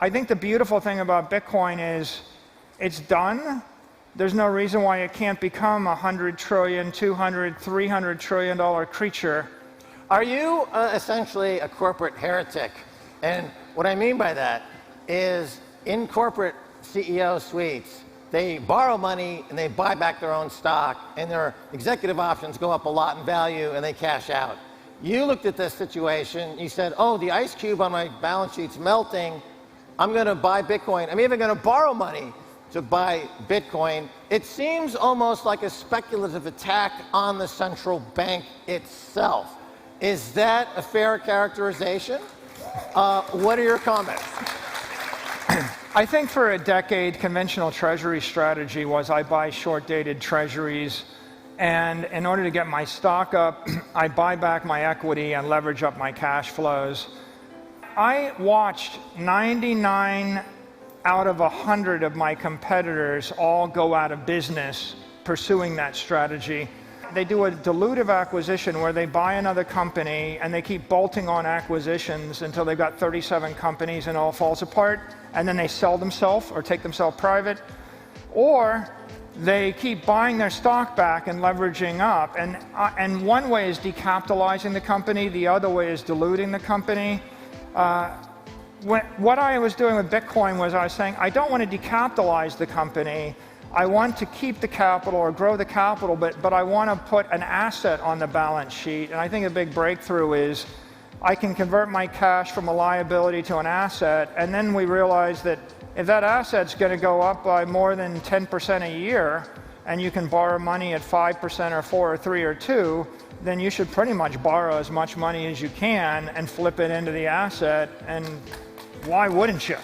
I think the beautiful thing about Bitcoin is it's done. There's no reason why it can't become a $100 trillion, $200, $300 trillion creature. Are you essentially a corporate heretic? And what I mean by that is in corporate CEO suites, they borrow money and they buy back their own stock, and their executive options go up a lot in value and they cash out. You looked at this situation, you said, oh, the ice cube on my balance sheet's melting, I'm going to buy Bitcoin. I'm even going to borrow money to buy Bitcoin. It seems almost like a speculative attack on the central bank itself. Is that a fair characterization? What are your comments? I think for a decade, conventional treasury strategy was I buy short-dated treasuries, and in order to get my stock up, I buy back my equity and leverage up my cash flows. I watched 99 out of 100 of my competitors all go out of business pursuing that strategy. They do a dilutive acquisition where they buy another company and they keep bolting on acquisitions until they've got 37 companies and it all falls apart, and then they sell themselves or take themselves private, or they keep buying their stock back and leveraging up. And one way is decapitalizing the company, the other way is diluting the company. What I was doing with Bitcoin was I was saying, I don't want to decapitalize the company. I want to keep the capital or grow the capital, but I want to put an asset on the balance sheet. And I think a big breakthrough is I can convert my cash from a liability to an asset, and then we realize that if that asset's going to go up by more than 10% a year, and you can borrow money at 5% or 4 or 3 or 2, then you should pretty much borrow as much money as you can and flip it into the asset, and why wouldn't you?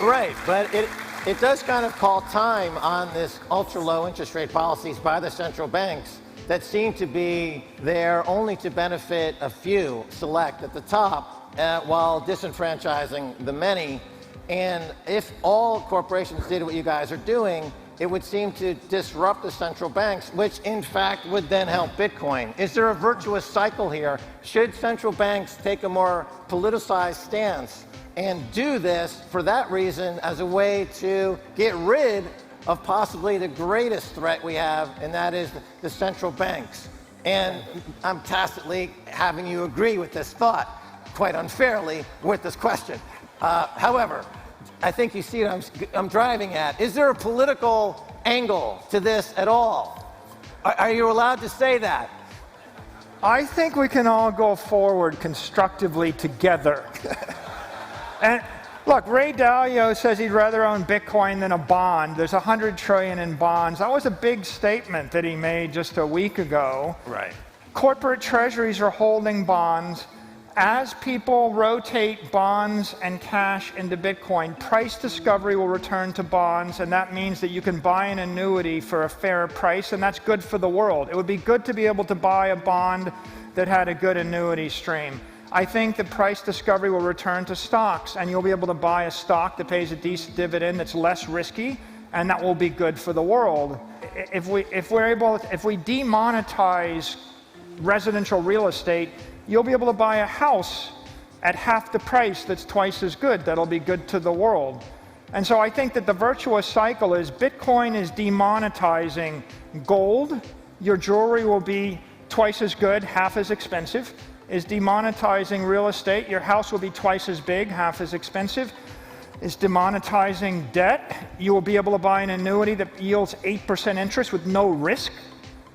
Right, but it does kind of call time on this ultra-low interest rate policies by the central banks that seem to be there only to benefit a few select at the top while disenfranchising the many. And if all corporations did what you guys are doing, it would seem to disrupt the central banks, which in fact would then help Bitcoin. Is there a virtuous cycle here? Should central banks take a more politicized stance and do this for that reason as a way to get rid of possibly the greatest threat we have, and that is the central banks? And I'm tacitly having you agree with this thought, quite unfairly, with this question. However, I think you see what I'm driving at. Is there a political angle to this at all? Are you allowed to say that? I think we can all go forward constructively together. And look, Ray Dalio says he'd rather own Bitcoin than a bond. There's $100 trillion in bonds. That was a big statement that he made just a week ago. Right. Corporate treasuries are holding bonds. As people rotate bonds and cash into Bitcoin, price discovery will return to bonds, and that means that you can buy an annuity for a fair price, and that's good for the world. It would be good to be able to buy a bond that had a good annuity stream. I think the price discovery will return to stocks, and you'll be able to buy a stock that pays a decent dividend that's less risky, and that will be good for the world. If we demonetize residential real estate, you'll be able to buy a house at half the price that's twice as good. That'll be good to the world. And so I think that the virtuous cycle is Bitcoin is demonetizing gold. Your jewelry will be twice as good, half as expensive. Is demonetizing real estate. Your house will be twice as big, half as expensive. Is demonetizing debt. You will be able to buy an annuity that yields 8% interest with no risk.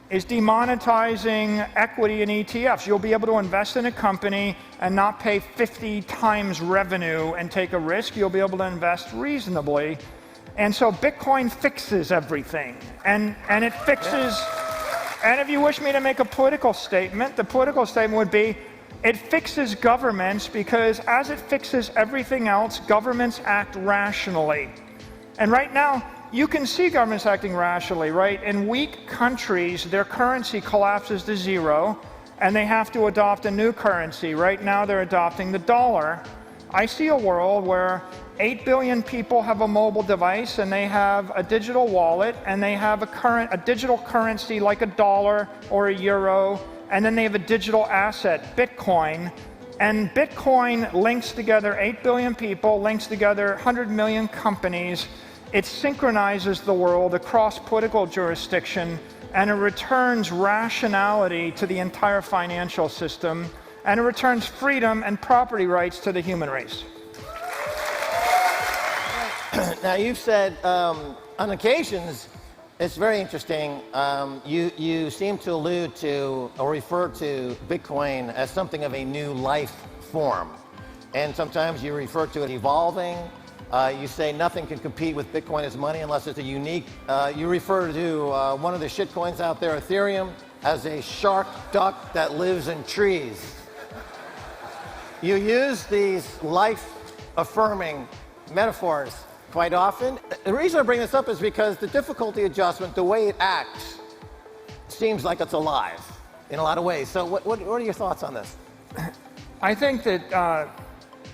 Is demonetizing equity in ETFs. You'll be able to invest in a company and not pay 50 times revenue and take a risk. You'll be able to invest reasonably. And so Bitcoin fixes everything. And it fixes... And if you wish me to make a political statement, the political statement would be, it fixes governments because as it fixes everything else, governments act rationally. And right now, you can see governments acting rationally, right? In weak countries, their currency collapses to zero, and they have to adopt a new currency. Right now, they're adopting the dollar. I see a world where 8 billion people have a mobile device, and they have a digital wallet, and they have a digital currency like a dollar or a euro, and then they have a digital asset, Bitcoin, And Bitcoin links together 8 billion people, links together 100 million companies. It synchronizes the world across political jurisdiction, and it returns rationality to the entire financial system, and it returns freedom and property rights to the human race. Now, you've said on occasions, it's very interesting, you seem to allude to or refer to Bitcoin as something of a new life form. And sometimes you refer to it evolving. You say nothing can compete with Bitcoin as money unless it's a unique. You refer to one of the shitcoins out there, Ethereum, as a shark duck that lives in trees. You use these life-affirming metaphors quite often. The reason I bring this up is because the difficulty adjustment, the way it acts, seems like it's alive in a lot of ways. So what are your thoughts on this? I think that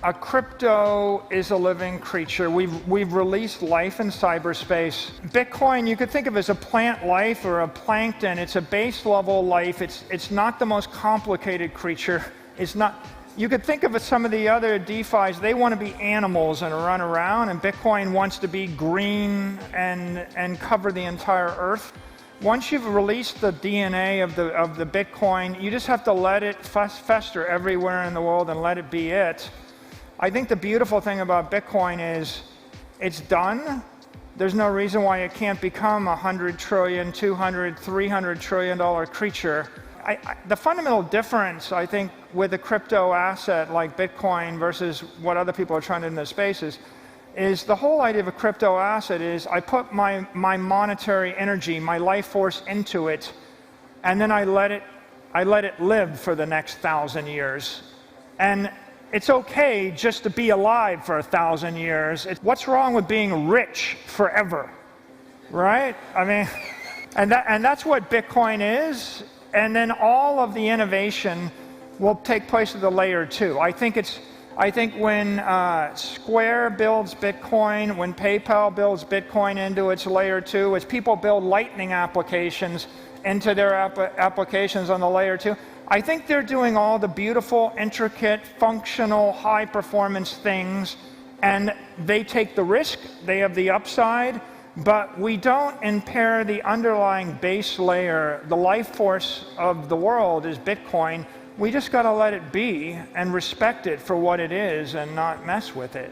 a crypto is a living creature. We've released life in cyberspace. Bitcoin, you could think of as a plant life or a plankton. It's a base level life. It's not the most complicated creature. It's not. You could think of some of the other DeFis, they want to be animals and run around, and Bitcoin wants to be green and cover the entire earth. Once you've released the DNA of the Bitcoin, you just have to let it fester everywhere in the world and let it be it. I think the beautiful thing about Bitcoin is it's done. There's no reason why it can't become a $100 trillion, $200, $300 trillion creature. The fundamental difference, I think, with a crypto asset like Bitcoin versus what other people are trying to do in this space is the whole idea of a crypto asset is I put my monetary energy, my life force into it, and then I let it live for the next 1,000 years. And it's okay just to be alive for 1,000 years. What's wrong with being rich forever, right? I mean, and that's what Bitcoin is. And then all of the innovation will take place at the layer 2. I think when Square builds Bitcoin, when PayPal builds Bitcoin into its layer 2, as people build Lightning applications into their applications on the layer 2, I think they're doing all the beautiful, intricate, functional, high-performance things, and they take the risk, they have the upside, but we don't impair the underlying base layer. The life force of the world is Bitcoin. We just got to let it be and respect it for what it is and not mess with it.